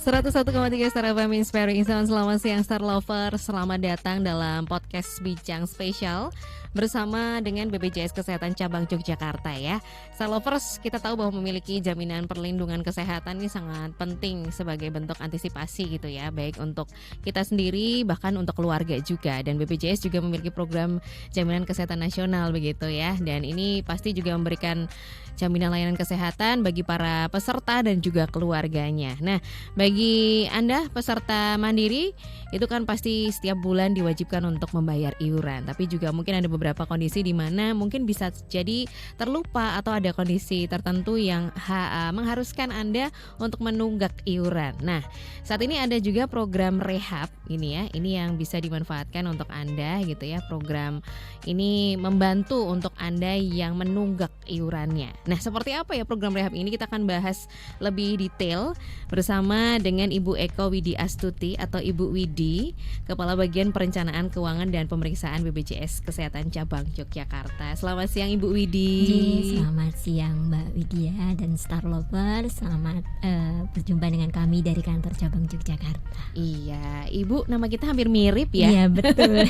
101,3 Star FM Inspiring Sound. Selamat siang Star Lover. Selamat datang dalam podcast Bincang Spesial bersama dengan BPJS Kesehatan Cabang Yogyakarta ya. Star Lovers, kita tahu bahwa memiliki jaminan perlindungan kesehatan ini sangat penting sebagai bentuk antisipasi gitu ya, baik untuk kita sendiri bahkan untuk keluarga juga. Dan BPJS juga memiliki program jaminan kesehatan nasional begitu ya. Dan ini pasti juga memberikan jaminan layanan kesehatan bagi para peserta dan juga keluarganya. Nah, bagi Anda peserta mandiri itu kan pasti setiap bulan diwajibkan untuk membayar iuran. Tapi juga mungkin ada beberapa kondisi di mana mungkin bisa jadi terlupa atau ada kondisi tertentu yang mengharuskan Anda untuk menunggak iuran. Nah, saat ini ada juga program rehab ini ya. Ini yang bisa dimanfaatkan untuk Anda gitu ya. Program ini membantu untuk Anda yang menunggak iurannya. Nah, seperti apa ya program rehab ini? Kita akan bahas lebih detail bersama dengan Ibu Eko Widi Astuti atau Ibu Widi, Kepala Bagian Perencanaan Keuangan dan Pemeriksaan BPJS Kesehatan Cabang Yogyakarta. Selamat siang Ibu Widi. Selamat siang Mbak Widya dan Star Lover. Selamat berjumpa dengan kami dari kantor Cabang Yogyakarta. Iya, Ibu, nama kita hampir mirip ya. Iya, betul.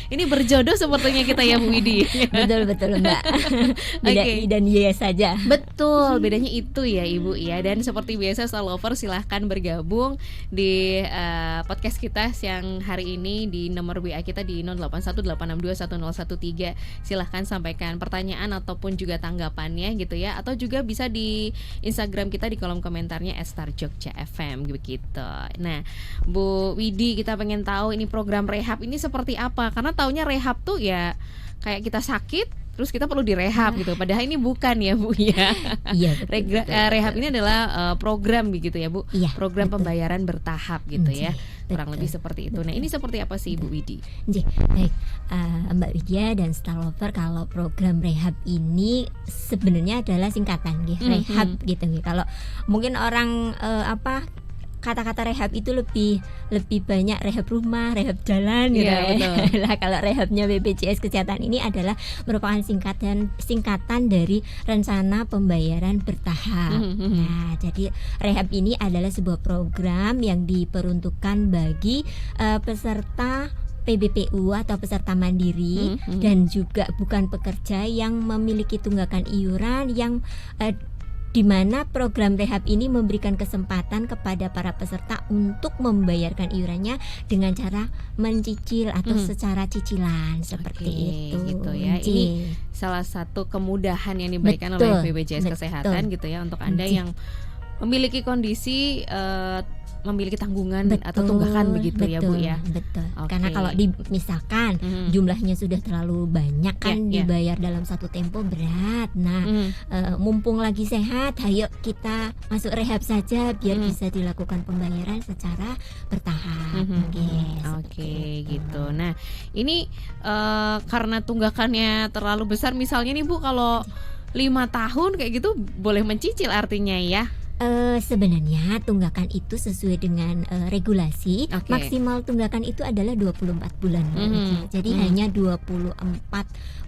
Ini berjodoh sepertinya kita ya Bu Widi. Betul Mbak. Beda I dan Y saja. Betul, bedanya itu ya Ibu ya. Dan seperti biasa Star Lover silahkan bergabung di podcast kita siang hari ini di nomor WA kita di 0818621013. Silahkan sampaikan pertanyaan ataupun juga tanggapannya gitu ya. Atau juga bisa di Instagram kita di kolom komentarnya @starjogjafm begitu. Nah, Bu Widi, kita pengen tahu ini program rehab ini seperti apa? Karena taunya rehab tuh ya kayak kita sakit terus kita perlu direhab gitu. Padahal ini bukan ya Bu ya. Iya, rehab ini adalah program begitu ya Bu. Iya, program pembayaran bertahap gitu ya. Kurang betul. lebih seperti itu. Nah, ini seperti apa sih Ibu Widi? Baik, Mbak Widya dan Star Lover, kalau program rehab ini sebenarnya adalah singkatan rehab gitu. Kalau mungkin orang kata-kata rehab itu lebih banyak rehab rumah, rehab jalan gitu ya. Lah kalau rehabnya BPJS Kesehatan ini adalah merupakan singkatan dari rencana pembayaran bertahap. Nah, jadi rehab ini adalah sebuah program yang diperuntukkan bagi peserta PBPU atau peserta mandiri dan juga bukan pekerja yang memiliki tunggakan iuran yang di mana program rehab ini memberikan kesempatan kepada para peserta untuk membayarkan iurannya dengan cara mencicil atau secara cicilan seperti itu. Gitu ya. Ini salah satu kemudahan yang diberikan oleh BPJS Kesehatan gitu ya untuk Anda yang memiliki kondisi memiliki tanggungan atau tunggakan begitu ya Bu ya. Betul. Karena kalau misalkan jumlahnya sudah terlalu banyak kan dibayar dalam satu tempo berat. Nah, mumpung lagi sehat, ayo kita masuk rehab saja biar bisa dilakukan pembayaran secara bertahap. Oke, gitu. Nah, ini karena tunggakannya terlalu besar misalnya nih Bu, kalau 5 tahun kayak gitu boleh mencicil artinya ya. Sebenarnya tunggakan itu sesuai dengan regulasi. Maksimal tunggakan itu adalah 24 bulan. Jadi hanya 24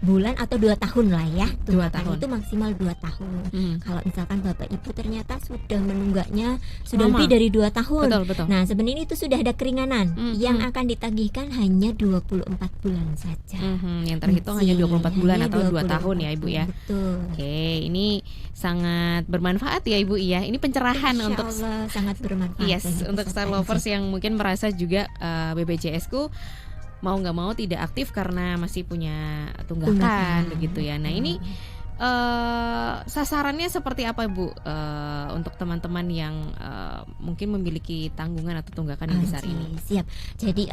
bulan atau 2 tahun lah ya. Tunggakan itu maksimal 2 tahun. Kalau misalkan Bapak Ibu ternyata sudah menunggaknya sudah lebih dari 2 tahun. Betul. Nah, sebenarnya itu sudah ada keringanan yang akan ditagihkan hanya 24 bulan saja. Yang terhitung hanya 24 bulan atau 2 tahun ya Ibu ya. Betul. Oke, ini sangat bermanfaat ya Ibu ya. Ini pencerahan untuk sangat bermanfaat. Untuk Star Lovers yang mungkin merasa juga BPJS ku mau nggak mau tidak aktif karena masih punya tunggakan begitu ya. Nah, ini sasarannya seperti apa Bu untuk teman-teman yang mungkin memiliki tanggungan atau tunggakan yang besar ini? Siap. Jadi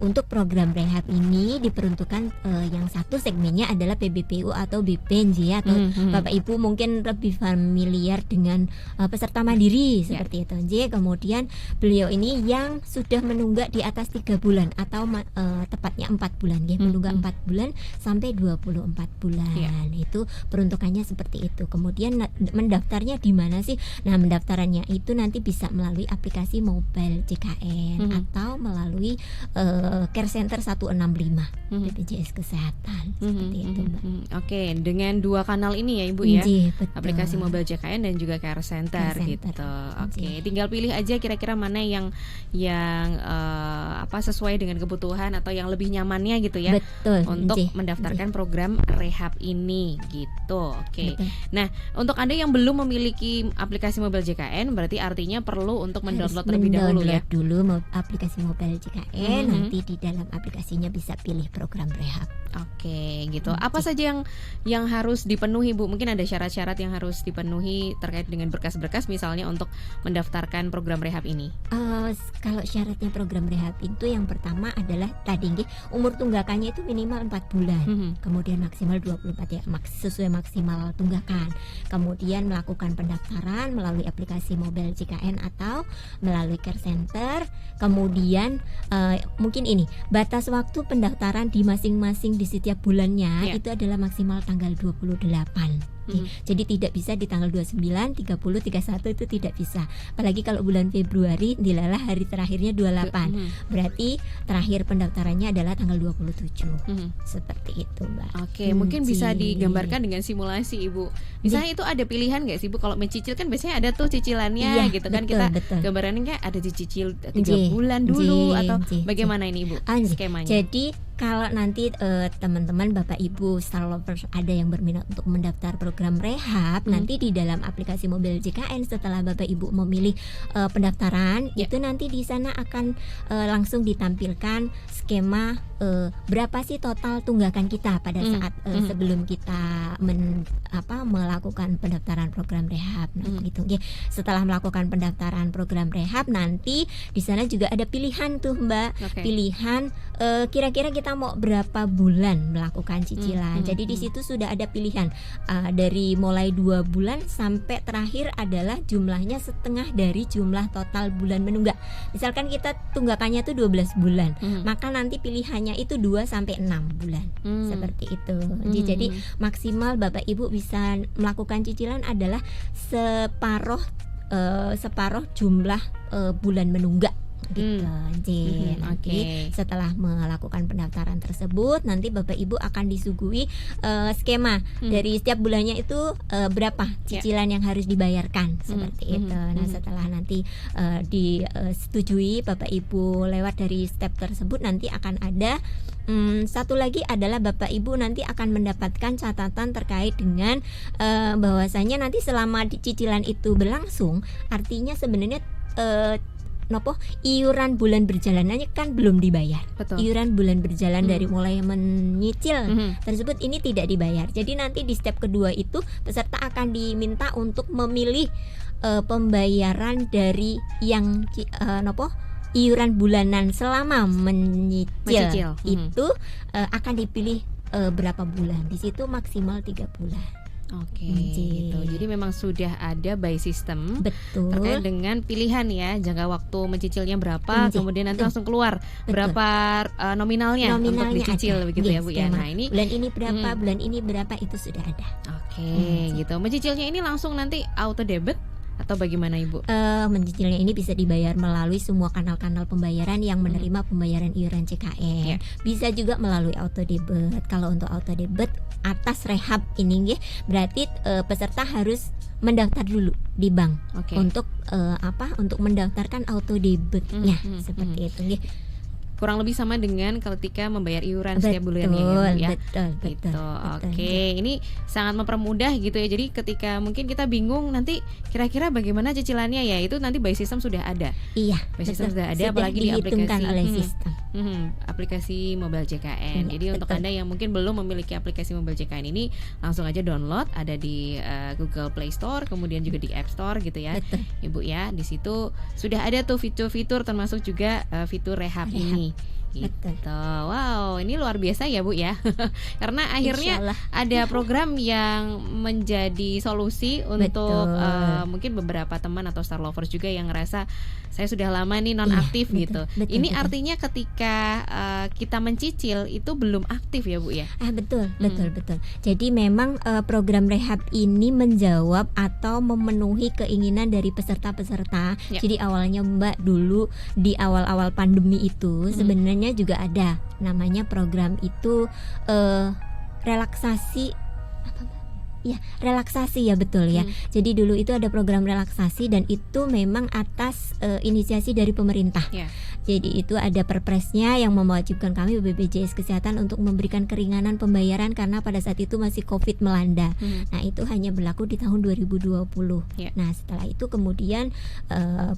untuk program rehab ini diperuntukkan yang satu segmennya adalah PBPU atau BPNJ atau Bapak Ibu mungkin lebih familiar dengan peserta mandiri seperti itu. Kemudian beliau ini yang sudah menunggak di atas 3 bulan atau tepatnya 4 bulan menunggak 4 bulan sampai 24 bulan. Itu peruntukannya seperti itu. Kemudian mendaftarnya di mana sih? Nah, mendaftarannya itu nanti bisa melalui aplikasi mobile JKN atau melalui Care Center 165 BPJS Kesehatan seperti itu, Mbak. Oke, dengan 2 kanal ini ya Ibu ya. Betul. Aplikasi mobile JKN dan juga Care Center gitu. Oke, tinggal pilih aja kira-kira mana yang sesuai dengan kebutuhan atau yang lebih nyamannya gitu ya. Betul. Untuk mendaftarkan program rehab ini gitu. Oke. Betul. Nah, untuk Anda yang belum memiliki aplikasi mobile JKN berarti artinya perlu untuk mendownload terlebih dahulu ya. Dulu aplikasi mobile JKN, nanti di dalam aplikasinya bisa pilih program rehab. Oke, gitu. Apa saja yang harus dipenuhi, Bu? Mungkin ada syarat-syarat yang harus dipenuhi terkait dengan berkas-berkas misalnya untuk mendaftarkan program rehab ini. Kalau syaratnya program rehab itu yang pertama adalah tadi umur tunggakannya itu minimal 4 bulan. Kemudian maksimal 24 ya, sesuai maksimal tunggakan. Kemudian melakukan pendaftaran melalui aplikasi mobile JKN atau melalui Care Center. Kemudian mungkin ini batas waktu pendaftaran di masing-masing di setiap bulannya itu adalah maksimal tanggal 28. Jadi tidak bisa di tanggal 29, 30, 31 itu tidak bisa. Apalagi kalau bulan Februari dilalah hari terakhirnya 28. Berarti terakhir pendaftarannya adalah tanggal 27. Seperti itu, Mbak. Oke, mungkin bisa digambarkan dengan simulasi, Ibu. Misalnya itu ada pilihan nggak sih, Bu? Kalau mencicil kan biasanya ada tuh cicilannya gitu kan. Kita gambarannya kayak ada dicicil 3 bulan dulu atau bagaimana ini, Ibu? Skemanya. Jadi kalau nanti teman-teman Bapak Ibu Star Lovers ada yang berminat untuk mendaftar program rehab, nanti di dalam aplikasi mobile JKN setelah Bapak Ibu memilih pendaftaran, itu nanti di sana akan langsung ditampilkan skema berapa sih total tunggakan kita pada saat sebelum kita melakukan pendaftaran program rehab. Nah, gitu. Setelah melakukan pendaftaran program rehab, nanti di sana juga ada pilihan tuh, Mbak. Pilihan kira-kira kita mau berapa bulan melakukan cicilan. Jadi di situ sudah ada pilihan dari mulai 2 bulan sampai terakhir adalah jumlahnya setengah dari jumlah total bulan menunggak. Misalkan kita tunggakannya tuh 12 bulan, maka nanti pilihannya itu 2 sampai 6 bulan. Seperti itu. Jadi maksimal Bapak Ibu bisa melakukan cicilan adalah separuh jumlah bulan menunggak. Jadi setelah melakukan pendaftaran tersebut, nanti Bapak Ibu akan disuguhi skema dari setiap bulannya itu berapa cicilan yang harus dibayarkan seperti itu. Nah, setelah nanti disetujui Bapak Ibu lewat dari step tersebut, nanti akan ada satu lagi adalah Bapak Ibu nanti akan mendapatkan catatan terkait dengan bahwasanya nanti selama cicilan itu berlangsung, artinya sebenarnya iuran bulan berjalanannya kan belum dibayar. Iuran bulan berjalan dari mulai menyicil tersebut ini tidak dibayar. Jadi nanti di step kedua itu peserta akan diminta untuk memilih pembayaran dari yang iuran bulanan selama menyicil. Itu akan dipilih berapa bulan. Di situ maksimal 3 bulan. Oke, gitu. Jadi memang sudah ada by system terkait dengan pilihan ya, jangka waktu mencicilnya berapa, kemudian nanti langsung keluar berapa nominalnya untuk dicicil begitu ya, Bu ya. Nah, ini bulan ini berapa, bulan ini berapa itu sudah ada. Oke, gitu. Mencicilnya ini langsung nanti auto debit atau bagaimana, Ibu? Mencicilnya ini bisa dibayar melalui semua kanal-kanal pembayaran yang menerima pembayaran iuran JKN. Bisa juga melalui auto debit. Kalau untuk auto debit atas rehab ini berarti peserta harus mendaftar dulu di bank untuk untuk mendaftarkan auto debitnya seperti itu. Kurang lebih sama dengan ketika membayar iuran setiap bulannya ya. Betul. Oke, ini sangat mempermudah gitu ya. Jadi ketika mungkin kita bingung nanti kira-kira bagaimana cicilannya ya, itu nanti by system sudah ada. Iya, by system sudah ada, apalagi di aplikasi mobile JKN. Jadi untuk Anda yang mungkin belum memiliki aplikasi mobile JKN ini, langsung aja download, ada di Google Play Store, kemudian juga di App Store gitu ya. Ibu ya. Di situ sudah ada tuh fitur-fitur termasuk juga fitur rehab ini. gitu. Wow, ini luar biasa ya Bu ya. Karena akhirnya ada program yang menjadi solusi untuk mungkin beberapa teman atau Star Lovers juga yang ngerasa saya sudah lama nih non aktif gitu. Ini artinya ketika kita mencicil itu belum aktif ya Bu ya. Betul. Jadi memang program rehab ini menjawab atau memenuhi keinginan dari peserta-peserta. Jadi awalnya Mbak dulu di awal-awal pandemi itu sebenarnya juga ada namanya program itu relaksasi ya betul ya. Jadi dulu itu ada program relaksasi dan itu memang atas inisiasi dari pemerintah. Jadi itu ada perpresnya yang mewajibkan kami BPJS Kesehatan untuk memberikan keringanan pembayaran karena pada saat itu masih Covid melanda. Nah itu hanya berlaku di tahun 2020. Nah setelah itu kemudian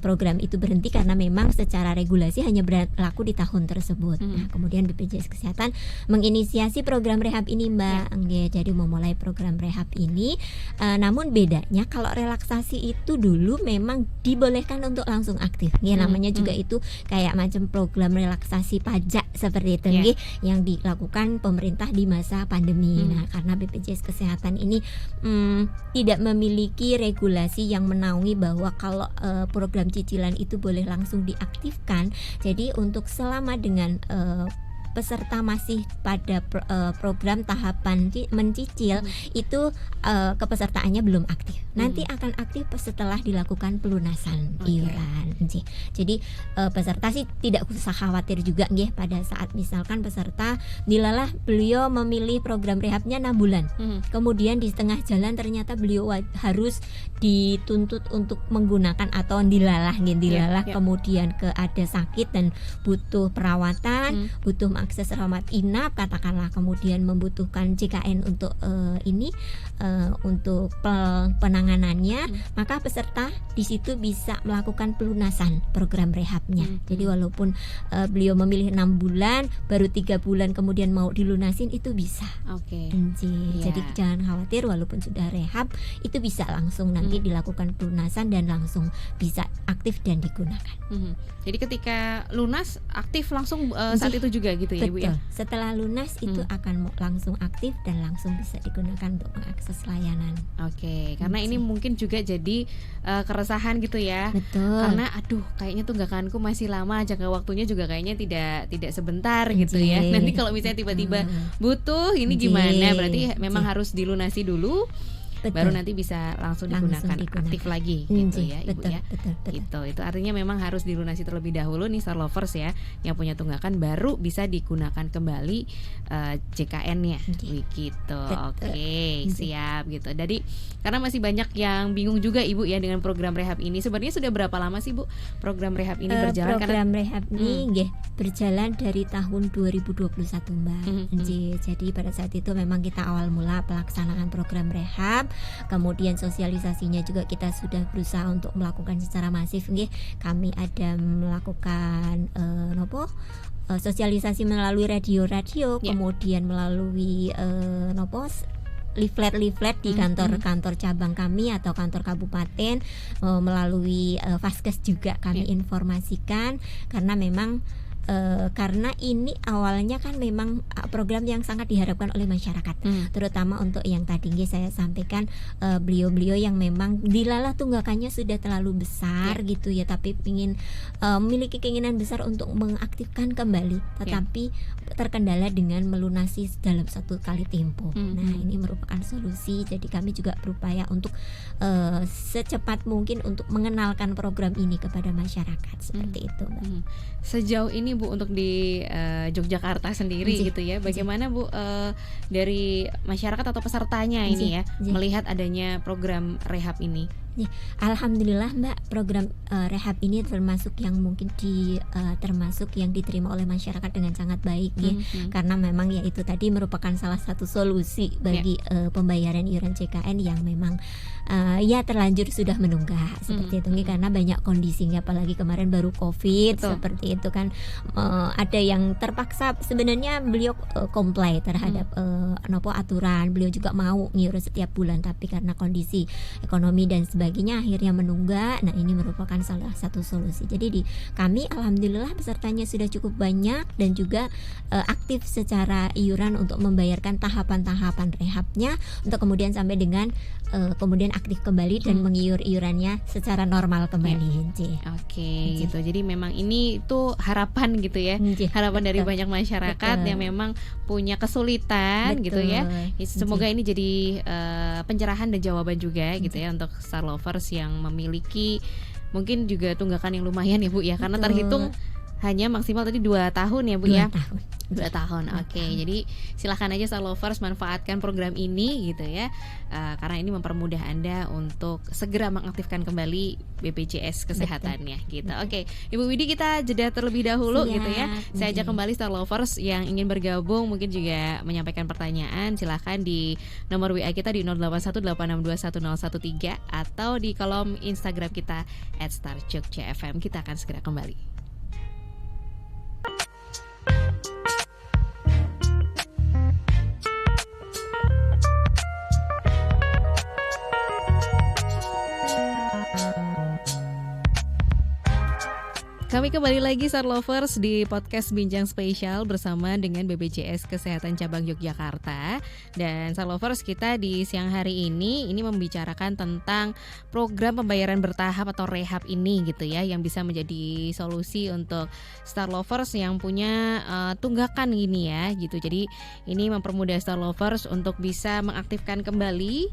program itu berhenti karena memang secara regulasi hanya berlaku di tahun tersebut. Nah kemudian BPJS Kesehatan menginisiasi program rehab ini Mbak. Jadi memulai program rehab ini. Namun bedanya kalau relaksasi itu dulu memang dibolehkan untuk langsung aktif. Namanya juga itu kayak macam program relaksasi pajak seperti itu yang dilakukan pemerintah di masa pandemi. Nah, karena BPJS Kesehatan ini tidak memiliki regulasi yang menaungi bahwa kalau program cicilan itu boleh langsung diaktifkan. Jadi untuk selama dengan peserta masih pada program tahapan mencicil itu kepesertaannya belum aktif. Nanti akan aktif setelah dilakukan pelunasan iuran. Jadi peserta sih tidak usah khawatir juga nggih pada saat misalkan peserta dilalah beliau memilih program rehabnya 6 bulan. Kemudian di tengah jalan ternyata beliau harus dituntut untuk menggunakan atau dilalah kemudian ada sakit dan butuh perawatan, butuh akses rawat inap katakanlah, kemudian membutuhkan JKN untuk untuk penanganannya, maka peserta di situ bisa melakukan pelunasan program rehabnya. Jadi walaupun beliau memilih 6 bulan, baru 3 bulan kemudian mau dilunasin itu bisa. Jadi jangan khawatir, walaupun sudah rehab itu bisa langsung nanti dilakukan pelunasan dan langsung bisa aktif dan digunakan. Jadi ketika lunas aktif langsung saat itu juga gitu ya Bu ya. Setelah lunas itu akan langsung aktif dan langsung bisa digunakan untuk mengakses layanan. Karena ini mungkin juga jadi keresahan gitu ya. Karena aduh kayaknya tunggakanku masih lama, jangka waktunya juga kayaknya tidak sebentar gitu ya. Nanti kalau misalnya tiba-tiba butuh ini gimana? Berarti memang harus dilunasi dulu. Baru nanti bisa langsung digunakan aktif lagi gitu ya Ibu ya. Gitu. Itu artinya memang harus dilunasi terlebih dahulu nih Star Lovers ya, yang punya tunggakan baru bisa digunakan kembali JKN-nya gitu. Siap gitu. Jadi karena masih banyak yang bingung juga Ibu ya dengan program rehab ini. Sebenarnya sudah berapa lama sih Bu program rehab ini berjalan? Program rehab ini berjalan dari tahun 2021 Mbak. Jadi pada saat itu memang kita awal mula pelaksanaan program rehab. Kemudian sosialisasinya juga kita sudah berusaha untuk melakukan secara masif nggih. Kami ada melakukan sosialisasi melalui radio, kemudian melalui leaflet di kantor-kantor cabang kami atau kantor kabupaten, melalui Vaskes juga kami informasikan, karena memang karena ini awalnya kan memang program yang sangat diharapkan oleh masyarakat, terutama untuk yang tadi saya sampaikan, beliau-beliau yang memang dilalah tunggakannya sudah terlalu besar gitu ya, tapi ingin memiliki keinginan besar untuk mengaktifkan kembali, tetapi terkendala dengan melunasi dalam satu kali tempo. Nah ini merupakan solusi, jadi kami juga berupaya untuk secepat mungkin untuk mengenalkan program ini kepada masyarakat seperti itu Mbak. Sejauh ini Bu untuk di Yogyakarta sendiri gitu ya, bagaimana Bu dari masyarakat atau pesertanya ini ya melihat adanya program rehab ini? Alhamdulillah Mbak, program rehab ini termasuk yang mungkin termasuk yang diterima oleh masyarakat dengan sangat baik ya, karena memang ya itu tadi merupakan salah satu solusi bagi pembayaran iuran JKN yang memang ya terlanjur sudah menunggak seperti itu karena banyak kondisinya, apalagi kemarin baru Covid seperti itu kan, ada yang terpaksa sebenarnya beliau comply terhadap aturan, beliau juga mau ngiur setiap bulan, tapi karena kondisi ekonomi dan sebagainya laki-lakinya akhirnya menunggak. Nah, ini merupakan salah satu solusi. Jadi di kami alhamdulillah pesertanya sudah cukup banyak dan juga aktif secara iuran untuk membayarkan tahapan-tahapan rehabnya untuk kemudian sampai dengan kemudian aktif kembali dan mengiur iurannya secara normal kembali. Oke, gitu. Jadi memang ini tuh harapan gitu ya. Harapan dari banyak masyarakat yang memang punya kesulitan gitu ya. Semoga ini jadi pencerahan dan jawaban juga gitu ya untuk Star Lovers yang memiliki mungkin juga tunggakan yang lumayan ya Bu ya, karena terhitung hanya maksimal tadi 2 tahun ya Bu 2 ya. tahun. 2 tahun. Oke. Jadi silahkan aja Star Lovers manfaatkan program ini gitu ya. Karena ini mempermudah Anda untuk segera mengaktifkan kembali BPJS kesehatannya gitu. Oke. Ibu Widi, kita jeda terlebih dahulu gitu ya. Saya ajak kembali Star Lovers yang ingin bergabung, mungkin juga menyampaikan pertanyaan, silahkan di nomor WA kita di 0818621013 atau di kolom Instagram kita @starjogjafm. Kita akan segera kembali. Kami kembali lagi Star Lovers di podcast Bincang Spesial bersama dengan BPJS Kesehatan Cabang Yogyakarta. Dan Star Lovers, kita di siang hari ini membicarakan tentang program pembayaran bertahap atau rehab ini gitu ya, yang bisa menjadi solusi untuk Star Lovers yang punya tunggakan gini ya gitu. Jadi ini mempermudah Star Lovers untuk bisa mengaktifkan kembali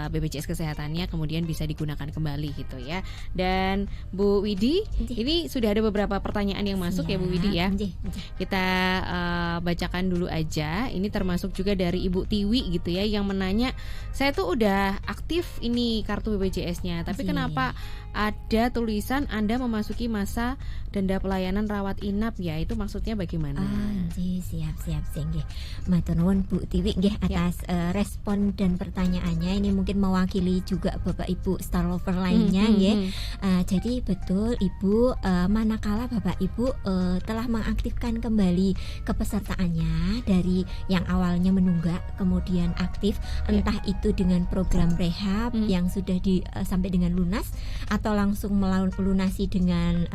BPJS Kesehatannya, kemudian bisa digunakan kembali gitu ya. Dan Bu Widi, ini sudah ada beberapa pertanyaan yang masuk ya Bu Widi ya. Kita bacakan dulu aja. Ini termasuk juga dari Ibu Tiwi gitu ya, yang menanya, saya tuh udah aktif ini kartu BPJS-nya, tapi kenapa ada tulisan Anda memasuki masa denda pelayanan rawat inap ya? Itu maksudnya bagaimana? Siap nggih. Matur nuwun Bu Tiwi nggih atas respon dan pertanyaannya. Ini mungkin mewakili juga Bapak Ibu Star Lover lainnya nggih. Jadi betul Ibu, manakala Bapak Ibu telah mengaktifkan kembali kepesertaannya dari yang awalnya menunggak kemudian aktif, entah itu dengan program rehab yang sudah sampai dengan lunas atau langsung melunasi dengan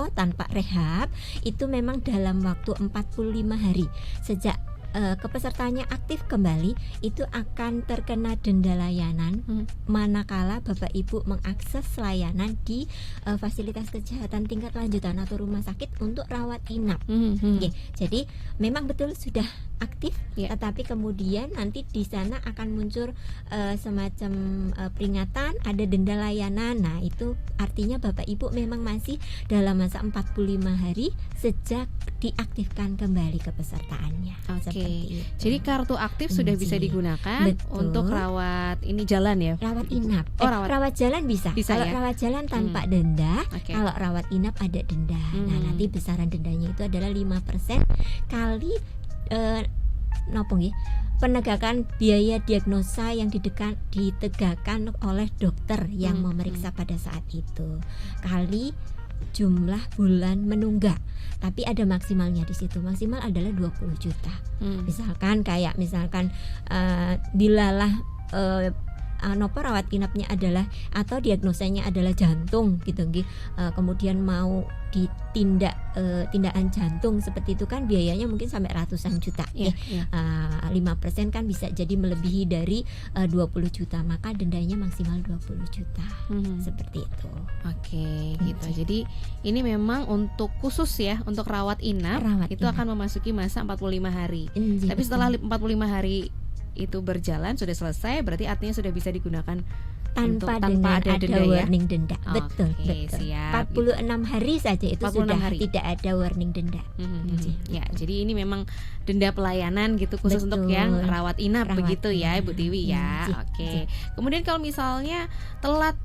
tanpa rehab, itu memang dalam waktu 45 hari sejak kepesertanya aktif kembali itu akan terkena denda layanan manakala Bapak Ibu mengakses layanan di fasilitas kesehatan tingkat lanjutan atau rumah sakit untuk rawat inap. Jadi memang betul sudah aktif, tetapi kemudian nanti di sana akan muncul semacam peringatan ada denda layanan. Nah, itu artinya Bapak Ibu memang masih dalam masa 45 hari sejak diaktifkan kembali kepesertaannya. Jadi kartu aktif sudah bisa digunakan untuk rawat ini jalan ya? Rawat inap. Rawat jalan bisa kalau ya? Rawat jalan tanpa denda. Kalau rawat inap ada denda. Nah, nanti besaran dendanya itu adalah 5% kali penegakan biaya diagnosa yang ditegakkan oleh dokter yang memeriksa pada saat itu, kali jumlah bulan menunggak. Tapi ada maksimalnya di situ. Maksimal adalah 20 juta. Misalkan bilalah rawat inapnya adalah atau diagnosanya adalah jantung gitu kemudian mau tindakan jantung seperti itu kan biayanya mungkin sampai ratusan juta. 5% kan bisa jadi melebihi dari 20 juta, maka dendanya maksimal 20 juta. Seperti itu. Gitu. Jadi ini memang untuk khusus ya, untuk rawat inap itu akan memasuki masa 45 hari. Tapi setelah 45 hari itu berjalan sudah selesai, berarti artinya sudah bisa digunakan tanpa ada denda warning denda. Betul. Siap. 46 hari saja itu sudah tidak ada warning denda. Ya, jadi ini memang denda pelayanan gitu khusus untuk yang rawat inap begitu ya Ibu Tiwi ya. Kemudian kalau misalnya telat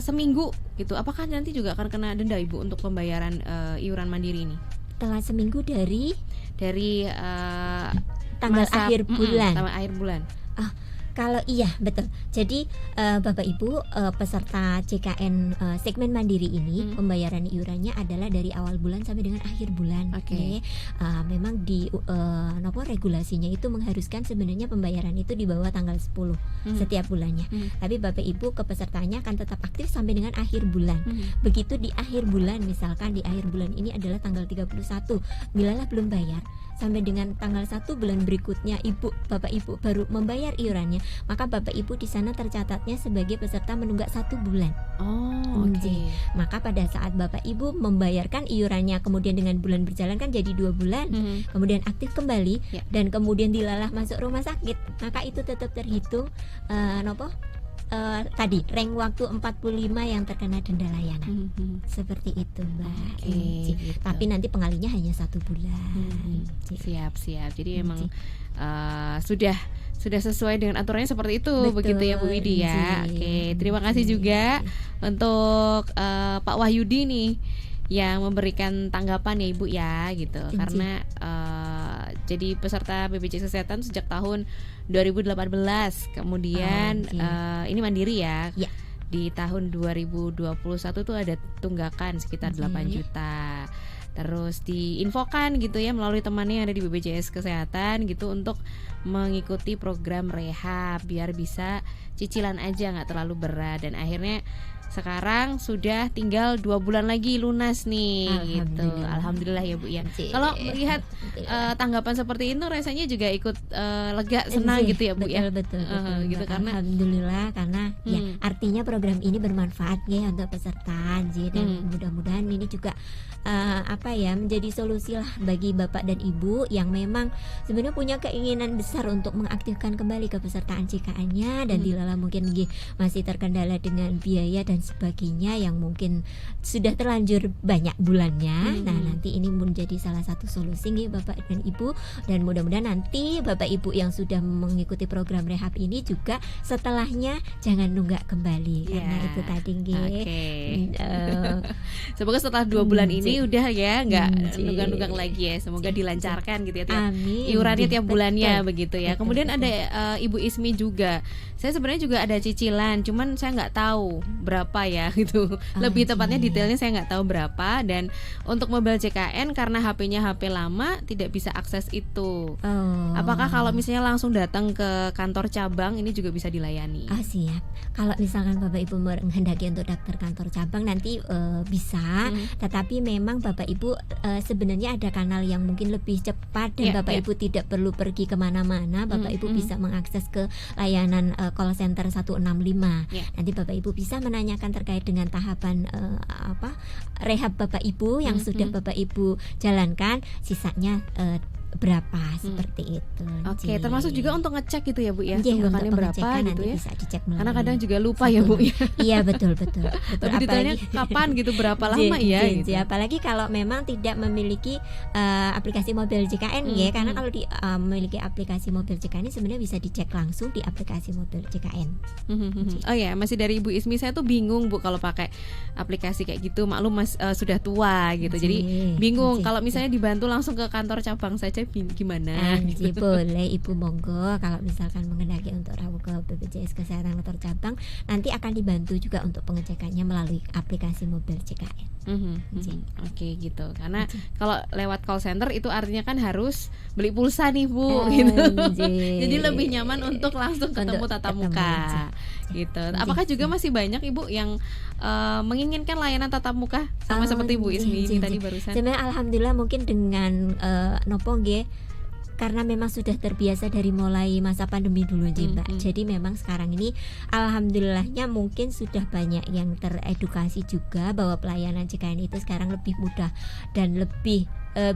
seminggu gitu, apakah nanti juga akan kena denda Ibu untuk pembayaran iuran mandiri ini? Telat seminggu dari tanggal akhir bulan. Tanggal akhir bulan. Kalau iya betul. Jadi Bapak Ibu peserta JKN segmen mandiri ini pembayaran iurannya adalah dari awal bulan sampai dengan akhir bulan. Oke. Memang di regulasinya itu mengharuskan sebenarnya pembayaran itu di bawah tanggal 10 setiap bulannya. Tapi Bapak Ibu kepesertanya akan tetap aktif sampai dengan akhir bulan. Begitu di akhir bulan, misalkan di akhir bulan ini adalah tanggal 31, bilalah belum bayar, sampai dengan tanggal 1 bulan berikutnya Bapak Ibu baru membayar iurannya, maka Bapak Ibu di sana tercatatnya sebagai peserta menunggak 1 bulan. Oke. Maka pada saat Bapak Ibu membayarkan iurannya, kemudian dengan bulan berjalan kan jadi 2 bulan, kemudian aktif kembali dan kemudian dilalah masuk rumah sakit, maka itu tetap terhitung tadi rank waktu 45 yang terkena denda layanan. Seperti itu, Mbak. Gitu. Tapi nanti pengalinya hanya 1 bulan. Siap. Jadi memang sudah sesuai dengan aturannya seperti itu. Betul, begitu ya Bu Widi ya. Oke, terima kasih juga untuk Pak Wahyudi nih yang memberikan tanggapan ya Ibu ya gitu. Karena jadi peserta BPJS Kesehatan sejak tahun 2018, kemudian ini mandiri ya. Di tahun 2021 tuh ada tunggakan sekitar 8 juta. Terus diinfokan gitu ya melalui temannya yang ada di BPJS Kesehatan gitu untuk mengikuti program rehab biar bisa cicilan aja, nggak terlalu berat. Dan akhirnya sekarang sudah tinggal 2 bulan lagi lunas nih. Gitu. Alhamdulillah ya Bu ya. Kalau melihat tanggapan seperti itu rasanya juga ikut lega, senang gitu ya Bu ya. Betul, gitu karena alhamdulillah karena ya artinya program ini bermanfaat ya untuk peserta dan mudah-mudahan ini juga menjadi solusi lah bagi Bapak dan Ibu yang memang sebenarnya punya keinginan besar untuk mengaktifkan kembali kepesertaan JKN-nya dan dilala mungkin masih terkendala dengan biaya dan sebagainya yang mungkin sudah terlanjur banyak bulannya. Nah, nanti ini menjadi salah satu solusi nih Bapak dan Ibu, dan mudah-mudahan nanti Bapak Ibu yang sudah mengikuti program rehab ini juga setelahnya jangan nunggak kembali karena itu tadi semoga setelah 2 bulan ini udah ya nggak nunggak-nunggak lagi ya. Semoga dilancarkan gitu ya iurannya tiap bulannya begitu ya. Kemudian ada Ibu Ismi juga. Saya sebenarnya juga ada cicilan, cuman saya nggak tahu berapa ya gitu. Lebih tepatnya detailnya saya nggak tahu berapa. Dan untuk mobil JKN karena HP-nya HP lama tidak bisa akses itu. Apakah kalau misalnya langsung datang ke kantor cabang ini juga bisa dilayani? Siap. Kalau misalkan Bapak Ibu menghendaki untuk daftar kantor cabang nanti bisa. Tetapi memang Bapak Ibu sebenarnya ada kanal yang mungkin lebih cepat dan Bapak Ibu tidak perlu pergi kemana-mana. Bapak Ibu bisa mengakses ke layanan call center 165. Nanti Bapak Ibu bisa menanyakan terkait dengan tahapan rehab Bapak Ibu yang sudah Bapak Ibu jalankan, sisanya berapa seperti itu. Oke, termasuk juga untuk ngecek gitu ya Bu ya, tunggakannya berapa gitu ya. Bisa dicek melalui. Karena kadang juga lupa ya Bu ya. Iya betul. Tapi detailnya kapan gitu, berapa lama ya gitu. Apalagi kalau memang tidak memiliki aplikasi mobil JKN ya, karena kalau memiliki aplikasi mobil JKN sebenarnya bisa dicek langsung di aplikasi mobil JKN. Oh ya, masih dari Ibu Ismi, saya tuh bingung Bu kalau pakai aplikasi kayak gitu. Maklum Mas sudah tua gitu. Jadi bingung kalau misalnya dibantu langsung ke kantor cabang saja gimana gitu. Boleh Ibu, monggo kalau misalkan mengendaki untuk rawuh ke BPJS Kesehatan kantor cabang, nanti akan dibantu juga untuk pengecekannya melalui aplikasi mobil JKN. Oke gitu. Karena kalau lewat call center itu artinya kan harus beli pulsa nih Bu gitu. Jadi lebih nyaman untuk langsung ketemu tatap muka gitu. Apakah juga masih banyak Ibu yang menginginkan layanan tatap muka sama seperti Bu Ismi ini tadi barusan? Sebenarnya alhamdulillah mungkin dengan karena memang sudah terbiasa dari mulai masa pandemi dulu Mbak. Jadi memang sekarang ini alhamdulillahnya mungkin sudah banyak yang teredukasi juga bahwa pelayanan JKN itu sekarang lebih mudah dan lebih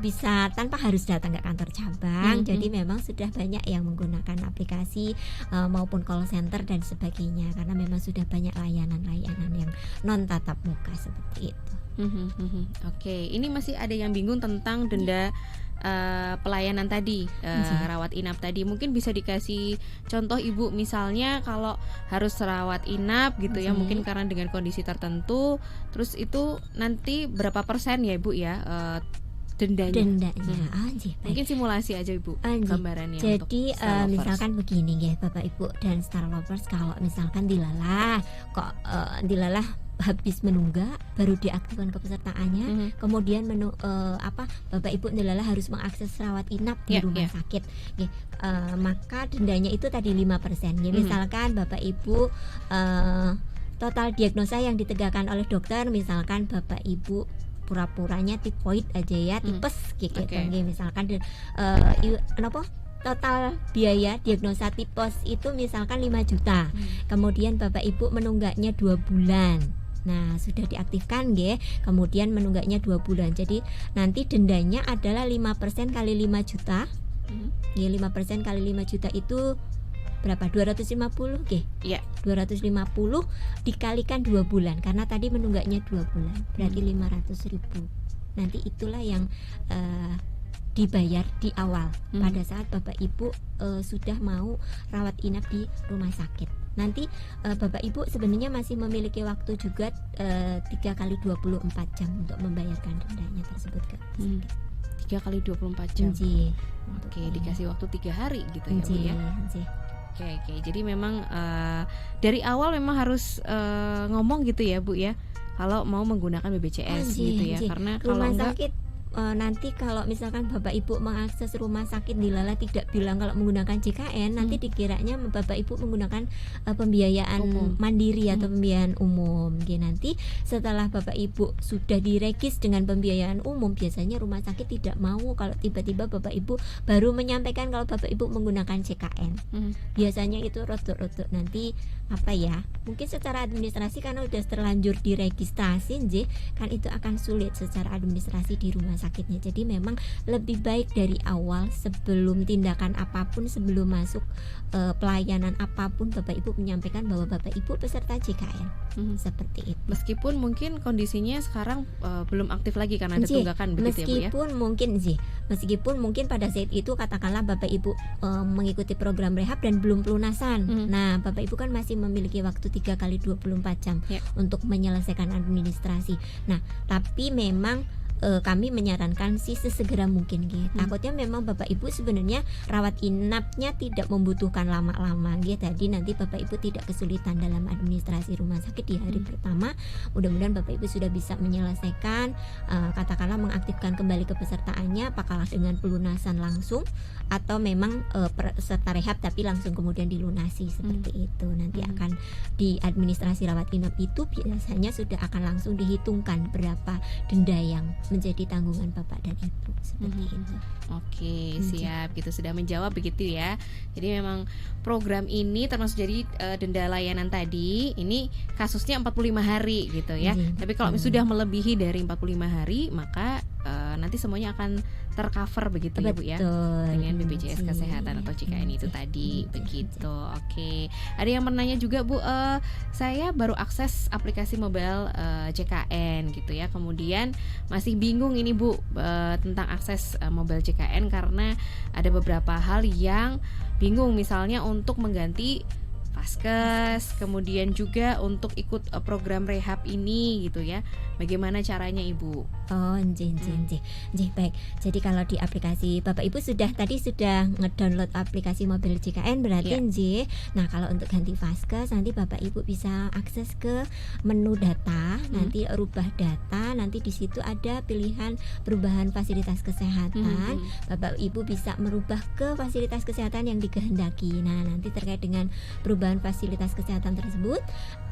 bisa tanpa harus datang ke kantor cabang. Jadi memang sudah banyak yang menggunakan aplikasi maupun call center dan sebagainya, karena memang sudah banyak layanan-layanan yang non tatap muka seperti itu. Oke, ini masih ada yang bingung tentang denda pelayanan tadi, rawat inap tadi. Mungkin bisa dikasih contoh Ibu, misalnya kalau harus rawat inap gitu ya, mungkin karena dengan kondisi tertentu, terus itu nanti berapa persen ya Ibu ya dendanya. Baik. Mungkin simulasi aja Ibu gambarannya. Jadi untuk Star Lovers. misalkan begini ya Bapak Ibu dan Star Lovers, kalau misalkan dilalah habis menunggak baru diaktifkan kepesertaannya, kemudian Bapak Ibu dilalah harus mengakses rawat inap di rumah sakit. Maka dendanya itu tadi 5%. Misalkan Bapak Ibu total diagnosa yang ditegakkan oleh dokter, misalkan Bapak Ibu pura-puranya tipoid aja ya, tipes gitu. Misalkan total biaya diagnosa tipes itu misalkan 5 juta. Kemudian Bapak Ibu menunggaknya 2 bulan. Nah, sudah diaktifkan kemudian menunggaknya 2 bulan. Jadi nanti dendanya adalah 5% kali 5 juta. 5% kali 5 juta itu berapa? 250 Iya. 250 dikalikan 2 bulan karena tadi menunggaknya 2 bulan. Berarti 500.000. Nanti itulah yang dibayar di awal pada saat Bapak Ibu sudah mau rawat inap di rumah sakit. Nanti Bapak Ibu sebenarnya masih memiliki waktu juga 3 kali 24 jam untuk membayarkan dendanya tersebut ke 3 kali 24 jam. Oke, dikasih waktu 3 hari gitu ya Bu ya. Oke. Jadi memang dari awal memang harus ngomong gitu ya Bu ya, kalau mau menggunakan BPJS gitu ya. Karena kalau enggak sakit nanti kalau misalkan Bapak Ibu mengakses rumah sakit dilalah tidak bilang kalau menggunakan JKN, nanti dikiranya Bapak Ibu menggunakan pembiayaan mandiri atau pembiayaan umum. Nanti setelah Bapak Ibu sudah diregis dengan pembiayaan umum, biasanya rumah sakit tidak mau kalau tiba-tiba Bapak Ibu baru menyampaikan kalau Bapak Ibu menggunakan JKN. Biasanya itu rotok-rotok nanti mungkin secara administrasi karena udah terlanjur diregistrasi kan itu akan sulit secara administrasi di rumah sakitnya. Jadi memang lebih baik dari awal sebelum tindakan apapun, sebelum masuk pelayanan apapun, Bapak Ibu menyampaikan bahwa Bapak Ibu peserta JKN. Seperti itu. Meskipun mungkin kondisinya sekarang belum aktif lagi karena ada tunggakan begitu ya Bu ya. Meskipun mungkin pada saat itu katakanlah Bapak Ibu mengikuti program rehab dan belum pelunasan. Nah, Bapak Ibu kan masih memiliki waktu 3 kali 24 jam untuk menyelesaikan administrasi. Nah, tapi memang kami menyarankan sih sesegera mungkin takutnya memang Bapak Ibu sebenarnya rawat inapnya tidak membutuhkan lama-lama tadi nanti Bapak Ibu tidak kesulitan dalam administrasi rumah sakit di hari pertama. Mudah-mudahan Bapak Ibu sudah bisa menyelesaikan katakanlah mengaktifkan kembali kepesertaannya, apakah dengan pelunasan langsung atau memang peserta rehab tapi langsung kemudian dilunasi seperti itu. Nanti akan di administrasi rawat inap itu biasanya sudah akan langsung dihitungkan berapa denda yang menjadi tanggungan Bapak dan Ibu seperti itu. Oke, siap. Gitu sudah menjawab begitu ya. Jadi memang program ini termasuk jadi denda layanan tadi ini kasusnya 45 hari gitu ya. Tapi kalau sudah melebihi dari 45 hari maka nanti semuanya akan tercover begitu ya Bu ya dengan BPJS Kesehatan atau JKN itu tadi begitu. Oke. Ada yang menanya juga Bu, saya baru akses aplikasi mobile JKN gitu ya. Kemudian masih bingung ini Bu tentang akses mobile JKN karena ada beberapa hal yang bingung, misalnya untuk mengganti Vaskes, kemudian juga untuk ikut program rehab ini gitu ya. Bagaimana caranya Ibu? Baik. Jadi kalau di aplikasi Bapak Ibu sudah ngedownload aplikasi mobil JKN berarti Nah, kalau untuk ganti Vaskes nanti Bapak Ibu bisa akses ke menu data, nanti rubah data, nanti di situ ada pilihan perubahan fasilitas kesehatan. Bapak Ibu bisa merubah ke fasilitas kesehatan yang dikehendaki. Nah, nanti terkait dengan perubahan fasilitas kesehatan tersebut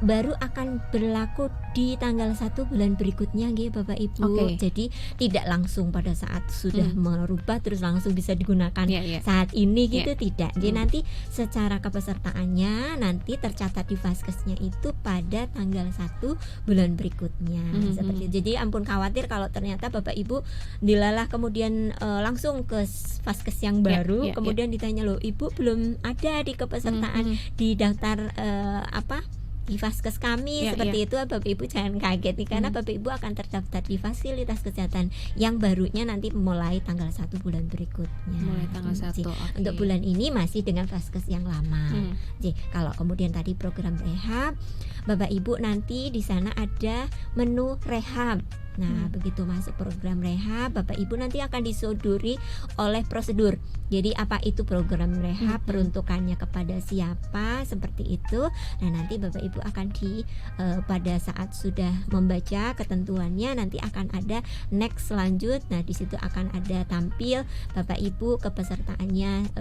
baru akan berlaku di tanggal 1 bulan berikutnya Bapak Ibu. Jadi tidak langsung pada saat sudah merubah terus langsung bisa digunakan saat ini tidak. Jadi nanti secara kepesertaannya nanti tercatat di Vaskesnya itu pada tanggal 1 bulan berikutnya. Seperti itu. Jadi ampun khawatir kalau ternyata Bapak Ibu dilalah kemudian langsung ke Vaskes yang baru, kemudian ditanya loh Ibu belum ada di kepesertaan di daftar di Vaskes kami seperti itu. Bapak Ibu jangan kaget nih, karena Bapak Ibu akan terdaftar di fasilitas kesehatan yang barunya nanti mulai tanggal 1 bulan berikutnya. Mulai tanggal 1. Untuk bulan ini masih dengan Vaskes yang lama. Jadi kalau kemudian tadi program rehab, Bapak Ibu nanti di sana ada menu rehab. Nah, begitu masuk program rehab, Bapak Ibu nanti akan disodori oleh prosedur. Jadi apa itu program rehab, peruntukannya kepada siapa, seperti itu. Nah, nanti Bapak Ibu akan pada saat sudah membaca ketentuannya, nanti akan ada next lanjut. Nah, di situ akan ada tampil Bapak Ibu kepesertaannya,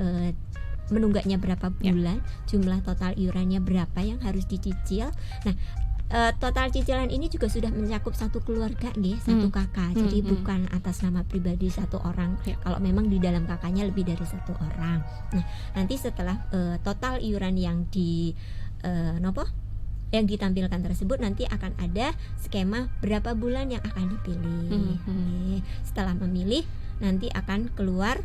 menunggaknya berapa bulan, jumlah total iurannya berapa yang harus dicicil. Nah, total cicilan ini juga sudah mencakup satu keluarga nggih, satu kakak. Jadi bukan atas nama pribadi satu orang. Kalau memang di dalam kakaknya lebih dari satu orang. Nah, nanti setelah total iuran yang yang ditampilkan tersebut, nanti akan ada skema berapa bulan yang akan dipilih. Setelah memilih, nanti akan keluar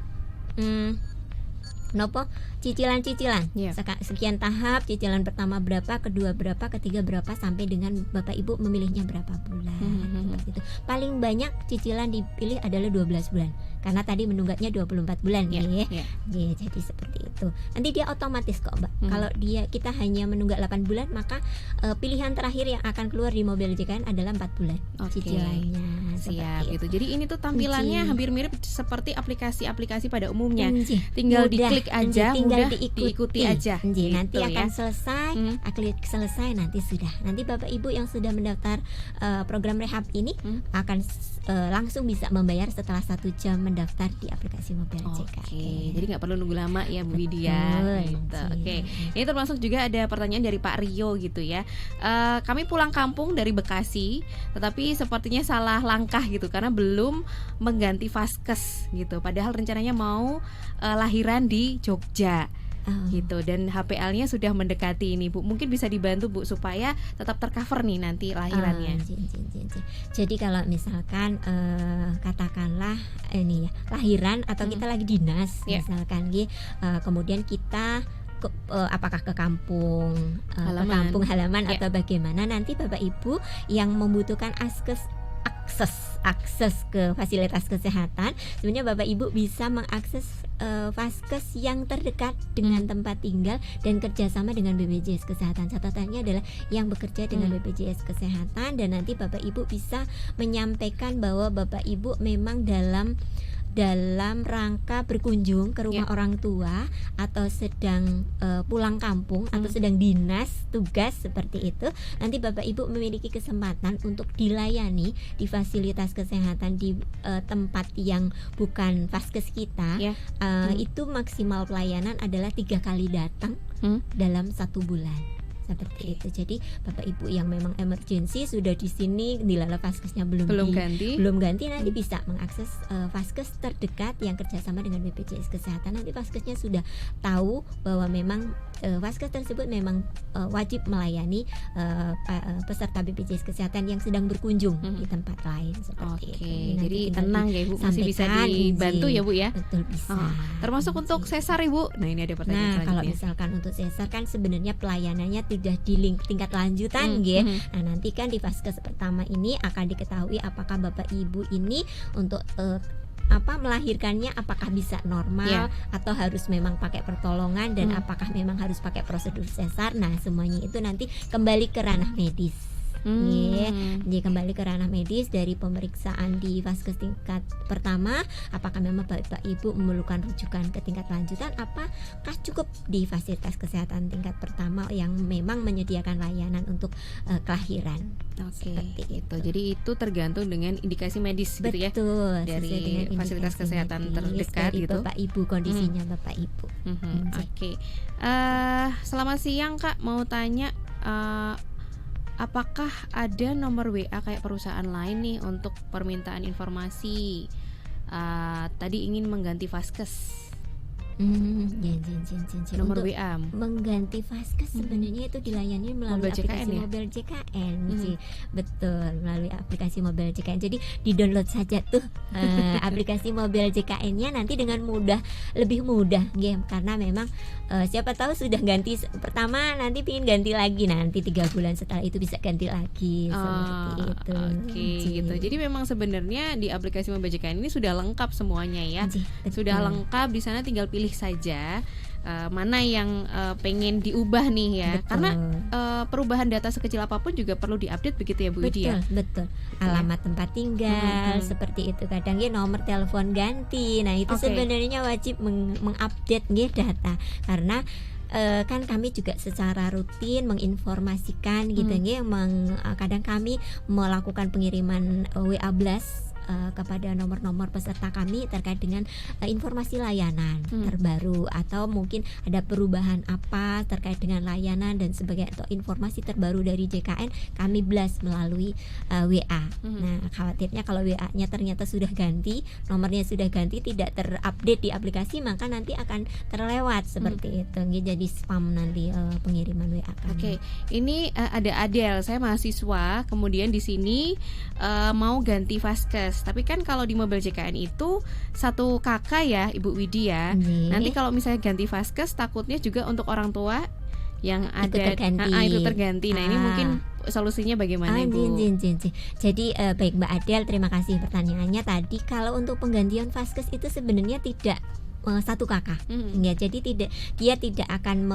cicilan-cicilan, sekian tahap, cicilan pertama berapa, kedua berapa, ketiga berapa, sampai dengan Bapak Ibu memilihnya berapa bulan. Seperti itu. Paling banyak cicilan dipilih adalah 12 bulan, karena tadi menunggaknya 24 bulan jadi seperti itu. Nanti dia otomatis kok, Mbak. Kalau kita hanya menunggak 8 bulan, maka pilihan terakhir yang akan keluar di mobil JKN adalah 4 bulan cicilannya. Siap gitu. Jadi ini tuh tampilannya hampir mirip seperti aplikasi-aplikasi pada umumnya. Tinggal diklik aja, tinggal mudah diikuti aja. Nanti akan selesai, klik selesai, nanti sudah. Nanti Bapak Ibu yang sudah mendaftar program rehab ini akan langsung bisa membayar setelah 1 jam mendaftar di aplikasi mobil JKN. Jadi nggak perlu nunggu lama ya Bu Widya. Gitu. Ini termasuk juga ada pertanyaan dari Pak Rio gitu ya. Kami pulang kampung dari Bekasi, tetapi sepertinya salah langkah gitu karena belum mengganti vaskes gitu. Padahal rencananya mau lahiran di Jogja. Gitu, dan HPL-nya sudah mendekati ini Bu. Mungkin bisa dibantu Bu supaya tetap tercover nih nanti lahirannya. Jadi kalau misalkan katakanlah ini ya, lahiran atau kita lagi dinas misalkan kemudian kita apakah ke kampung halaman atau bagaimana, nanti Bapak Ibu yang membutuhkan akses ke fasilitas kesehatan, sebenarnya Bapak Ibu bisa mengakses vaskes yang terdekat dengan tempat tinggal dan kerjasama dengan BPJS Kesehatan. Catatannya adalah yang bekerja dengan BPJS Kesehatan, dan nanti Bapak Ibu bisa menyampaikan bahwa Bapak Ibu memang dalam rangka berkunjung ke rumah orang tua atau sedang pulang kampung atau sedang dinas tugas seperti itu. Nanti Bapak Ibu memiliki kesempatan untuk dilayani di fasilitas kesehatan di tempat yang bukan vaskes kita. Itu maksimal pelayanan adalah 3 kali datang dalam 1 bulan. Seperti itu. Jadi Bapak Ibu yang memang emergency sudah di sini, dilala vaskesnya belum ganti, nanti bisa mengakses vaskes terdekat yang kerjasama dengan BPJS Kesehatan. Nanti vaskesnya sudah tahu bahwa memang vaskes tersebut memang wajib melayani peserta BPJS Kesehatan yang sedang berkunjung di tempat lain seperti itu. Jadi tenang ya Ibu, masih bisa dibantu ya Bu ya. Betul, bisa. Termasuk untuk sesar Ibu. Nah, ini ada pertanyaan selanjutnya. Kalau misalkan untuk sesar kan sebenarnya pelayanannya sudah di tingkat lanjutan Nah, nanti kan di vaskes pertama ini akan diketahui apakah Bapak Ibu ini untuk melahirkannya apakah bisa normal atau harus memang pakai pertolongan, dan apakah memang harus pakai prosedur sesar. Nah, semuanya itu nanti kembali ke ranah medis. Jadi kembali ke ranah medis dari pemeriksaan di vaskes tingkat pertama, apakah memang Bapak Ibu memerlukan rujukan ke tingkat lanjutan, apakah cukup di fasilitas kesehatan tingkat pertama yang memang menyediakan layanan untuk kelahiran. Seperti itu. Jadi itu tergantung dengan indikasi medis gitu ya. Betul, dari fasilitas kesehatan terdekat dari gitu. Bapak Ibu, kondisinya Bapak Ibu. Selamat siang Kak, mau tanya apakah ada nomor WA kayak perusahaan lain nih untuk permintaan informasi? Tadi ingin mengganti vaskes. Nomor Untuk WA mengganti vaskes sebenarnya itu dilayani melalui aplikasi mobil JKN. Betul, melalui aplikasi mobil JKN. Jadi di-download saja tuh aplikasi mobil JKN-nya, nanti dengan lebih mudah karena memang siapa tahu sudah ganti pertama, nanti pingin ganti lagi, nanti 3 bulan setelah itu bisa ganti lagi seperti itu. Gitu. Jadi memang sebenarnya di aplikasi mobil JKN ini sudah lengkap semuanya ya. Sudah lengkap, di sana tinggal pilih saja mana yang pengen diubah nih ya. Betul. Karena perubahan data sekecil apapun juga perlu diupdate begitu ya Bu Widi ya. Betul. Alamat tempat tinggal seperti itu, kadang ya nomor telepon ganti. Nah, itu sebenarnya wajib mengupdate data, karena kan kami juga secara rutin menginformasikan gitu kadang kami melakukan pengiriman WA blast kepada nomor-nomor peserta kami terkait dengan informasi layanan terbaru, atau mungkin ada perubahan apa terkait dengan layanan dan sebagainya, atau informasi terbaru dari JKN kami blast melalui WA. Nah, khawatirnya kalau WA-nya ternyata sudah ganti, nomornya sudah ganti, tidak terupdate di aplikasi, maka nanti akan terlewat seperti itu. Jadi spam nanti pengiriman WA kami. Oke, ini ada Adel, saya mahasiswa, kemudian di sini mau ganti Vaskes. Tapi kan kalau di mobil JKN itu satu kakak ya Ibu Widi ya. Nanti kalau misalnya ganti Vaskes, takutnya juga untuk orang tua yang ada itu terganti. Nah, ini mungkin solusinya bagaimana Ibu? Jadi baik Mbak Adel, terima kasih pertanyaannya tadi. Kalau untuk penggantian Vaskes itu sebenarnya tidak satu kakak, ya, jadi dia tidak akan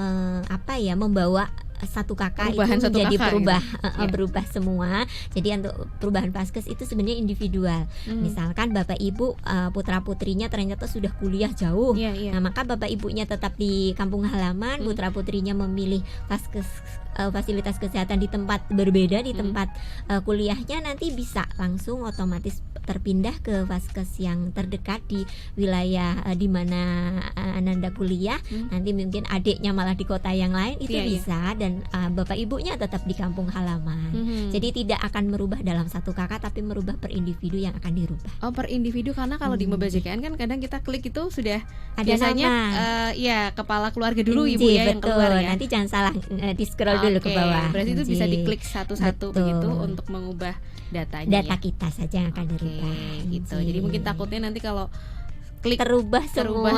membawa satu kakak perubahan itu menjadi kakak, berubah semua. Jadi untuk perubahan Vaskes itu sebenarnya individual. Misalkan bapak ibu putra putrinya ternyata sudah kuliah jauh, nah maka bapak ibunya tetap di kampung halaman, putra putrinya memilih Vaskes fasilitas kesehatan di tempat berbeda, di tempat kuliahnya, nanti bisa langsung otomatis terpindah ke Vaskes yang terdekat di wilayah di mana Ananda kuliah. Nanti mungkin adiknya malah di kota yang lain, itu bisa. Dan bapak ibunya tetap di kampung halaman. Jadi tidak akan merubah dalam satu kakak, tapi merubah per individu yang akan dirubah. Oh, per individu, karena kalau di mobil JKN kan kadang kita klik itu sudah ada biasanya kepala keluarga dulu Ibu ya, yang keluar ya. Nanti jangan salah di scroll dulu ke bawah. Berarti itu bisa diklik satu-satu begitu untuk mengubah datanya. Data kita saja yang akan dirubah. Gitu. Jadi mungkin takutnya nanti kalau klik terubah semua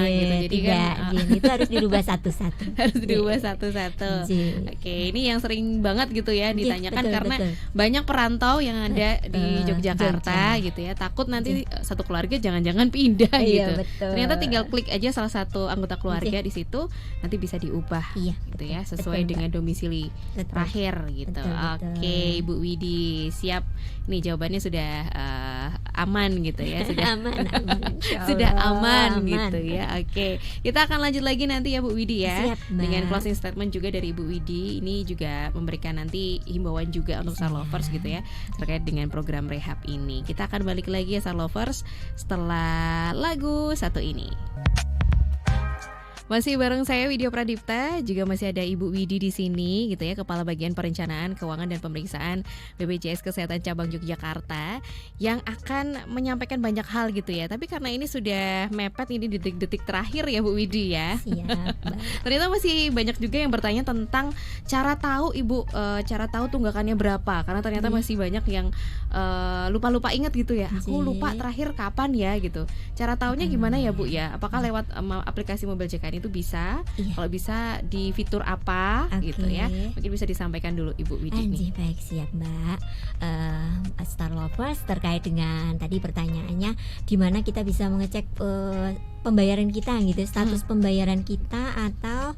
gitu. Jadi kan itu harus dirubah satu-satu. Harus dirubah satu-satu. Oke, ini yang sering banget gitu ya ditanyakan, karena banyak perantau yang ada di Yogyakarta gitu ya. Takut nanti satu keluarga jangan-jangan pindah gitu. Ternyata tinggal klik aja salah satu anggota keluarga di situ, nanti bisa diubah gitu ya, sesuai dengan domisili terakhir gitu. Oke, Ibu Widi, siap. Nih jawabannya sudah aman gitu ya, sudah sudah aman gitu ya. Oke, kita akan lanjut lagi nanti ya Bu Widi ya. Siap, dengan closing statement juga dari Ibu Widi. Ini juga memberikan nanti himbauan juga untuk Star Lovers gitu ya, terkait dengan program rehab ini. Kita akan balik lagi ya Star Lovers setelah lagu satu ini. Masih bareng saya Widya Pradipta, juga masih ada Ibu Widi di sini gitu ya, Kepala Bagian Perencanaan, Keuangan dan Pemeriksaan BPJS Kesehatan Cabang Yogyakarta, yang akan menyampaikan banyak hal gitu ya. Tapi karena ini sudah mepet, ini detik-detik terakhir ya Bu Widi ya. Siap. Ternyata masih banyak juga yang bertanya tentang cara tahu Ibu, cara tahu tunggakannya berapa, karena ternyata masih banyak yang lupa-lupa ingat gitu ya. Aku lupa terakhir kapan ya gitu. Cara tahunya gimana ya Bu ya? Apakah lewat aplikasi mobil JKN itu bisa? Kalau bisa di fitur apa gitu ya? Mungkin bisa disampaikan dulu Ibu Widi nih. Baik, siap Mbak. Star Lovers, terkait dengan tadi pertanyaannya, di mana kita bisa mengecek pembayaran kita gitu, status pembayaran kita, atau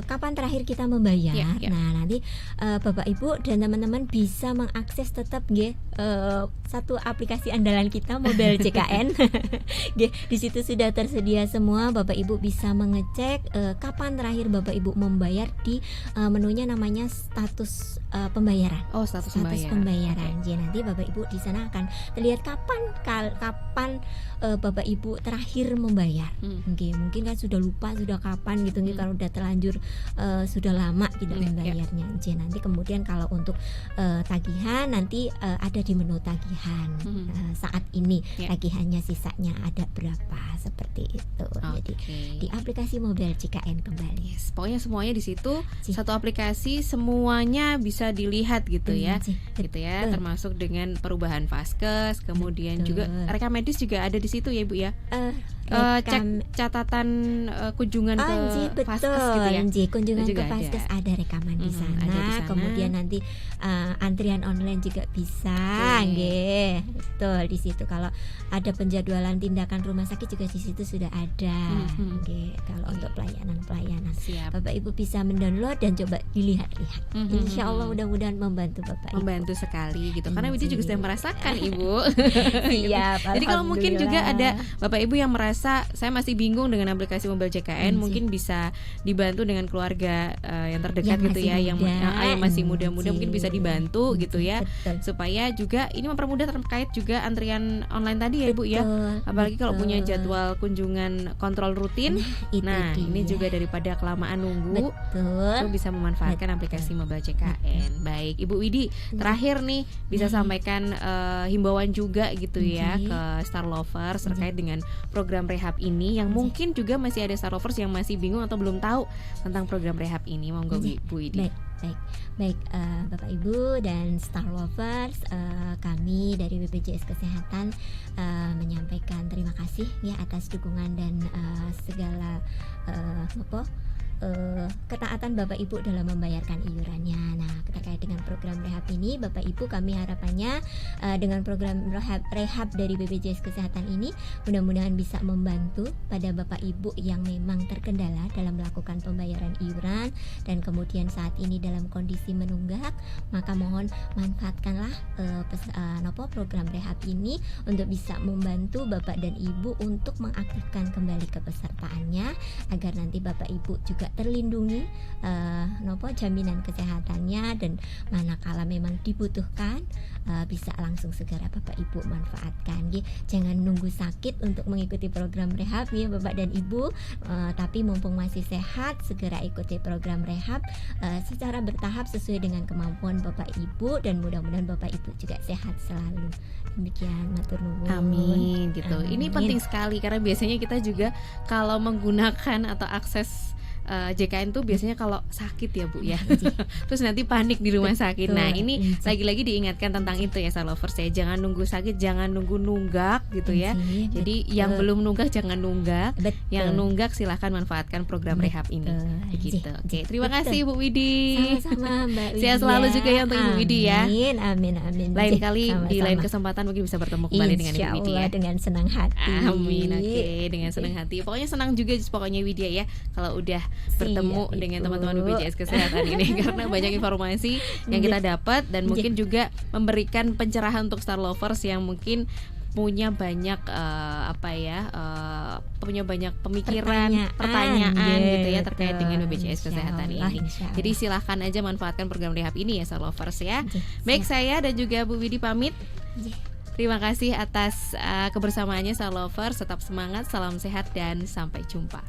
kapan terakhir kita membayar. Nah, nanti Bapak Ibu dan teman-teman bisa mengakses tetap satu aplikasi andalan kita, Mobil JKN. Di situ sudah tersedia semua. Bapak Ibu bisa mengecek kapan terakhir Bapak Ibu membayar di menunya namanya status pembayaran. Oh, status pembayaran. Jadi nanti Bapak Ibu di sana akan terlihat kapan Bapak Ibu terakhir membayar. Mungkin kan sudah lupa sudah kapan gitu, kalau udah terlanjur sudah lama tidak membayarnya. Jadi nanti kemudian kalau untuk tagihan nanti ada di menu tagihan. Saat ini tagihannya sisanya ada berapa, seperti itu. Jadi di aplikasi Mobil JKN kembali. Pokoknya semuanya di situ, satu aplikasi semuanya bisa dilihat gitu ya. Gitu ya, termasuk dengan perubahan Vaskes, kemudian juga rekam medis juga ada di situ ya Ibu ya. Cek catatan kunjungan ke Vaskes gitu ya. Kunjungan ke Vaskes ada rekaman di sana. Kemudian nanti antrian online juga bisa, betul di situ. Kalau ada penjadwalan tindakan rumah sakit juga di situ sudah ada. Oke, kalau untuk pelayanan. Siap. Bapak Ibu bisa mendownload dan coba dilihat-lihat. Insya Allah mudah-mudahan membantu Bapak Ibu. Membantu sekali gitu. Karena Widi juga sudah merasakan Ibu. Siap. Jadi kalau mungkin juga Alhamdulillah. ada Bapak Ibu yang merasa saya masih bingung dengan aplikasi Mobile JKN, mungkin bisa dibantu dengan keluarga yang terdekat Yang gitu masih ya, muda. yang masih muda-muda mungkin bisa dibantu gitu ya. Betul. Supaya juga ini mempermudah terkait juga antrian online tadi ya Ibu ya. Apalagi kalau punya jadwal kunjungan kontrol rutin. Itu Nah, dia. ini juga daripada kelamaan nunggu, Betul. itu bisa memanfaatkan Betul. aplikasi Mobile JKN. Baik, Ibu Widi, terakhir nih bisa sampaikan himbauan juga gitu ya Oke. ke Star Lovers terkait dengan program rehab ini yang mungkin juga masih ada Star Lovers yang masih bingung atau belum tahu tentang program rehab ini. Monggo Bu Widi. Baik, Bapak Ibu dan Star Lovers, kami dari BPJS Kesehatan menyampaikan terima kasih ya atas dukungan dan segala ketaatan Bapak Ibu dalam membayarkan iurannya. Nah, terkait dengan program rehab ini, Bapak Ibu, kami harapannya dengan program rehab dari BPJS Kesehatan ini mudah-mudahan bisa membantu pada Bapak Ibu yang memang terkendala dalam melakukan pembayaran iuran dan kemudian saat ini dalam kondisi menunggak, maka mohon manfaatkanlah program rehab ini untuk bisa membantu Bapak dan Ibu untuk mengaktifkan kembali kepesertaannya agar nanti Bapak Ibu juga terlindungi jaminan kesehatannya, dan manakala memang dibutuhkan bisa langsung segera Bapak Ibu manfaatkan. Jangan nunggu sakit untuk mengikuti program rehab ya Bapak dan Ibu, tapi mumpung masih sehat segera ikuti program rehab secara bertahap sesuai dengan kemampuan Bapak Ibu, dan mudah-mudahan Bapak Ibu juga sehat selalu. Demikian, matur nuwun. Amin gitu. Amin. Ini penting sekali karena biasanya kita juga kalau menggunakan atau akses JKN tuh biasanya kalau sakit ya Bu ya. Terus nanti panik di rumah sakit. Nah, ini lagi-lagi diingatkan tentang itu ya Star Lovers ya. Jangan nunggu sakit, jangan nunggu nunggak gitu ya. Jadi yang belum nunggak jangan nunggak. Yang nunggak silahkan manfaatkan program rehab ini. Begitu. Oke, terima kasih Bu Widi. Sama-sama Mbak Widya. Sehat selalu juga ya untuk Ibu Widi ya. Amin. Lain kali Sama-sama. di lain kesempatan mungkin bisa bertemu kembali dengan Ibu Widi ya. dengan senang hati. Amin. Oke, dengan senang hati. Pokoknya senang juga pokoknya Widya ya kalau udah bertemu dengan teman-teman BPJS Kesehatan ini karena banyak informasi yang kita dapat dan mungkin juga memberikan pencerahan untuk Star Lovers yang mungkin punya banyak punya banyak pemikiran, pertanyaan gitu ya terkait dengan BPJS Kesehatan ini. Jadi silahkan aja manfaatkan program rehab ini ya Star Lovers ya. Baik, saya dan juga Bu Widi pamit. Terima kasih atas kebersamaannya Star Lovers. Tetap semangat, salam sehat dan sampai jumpa.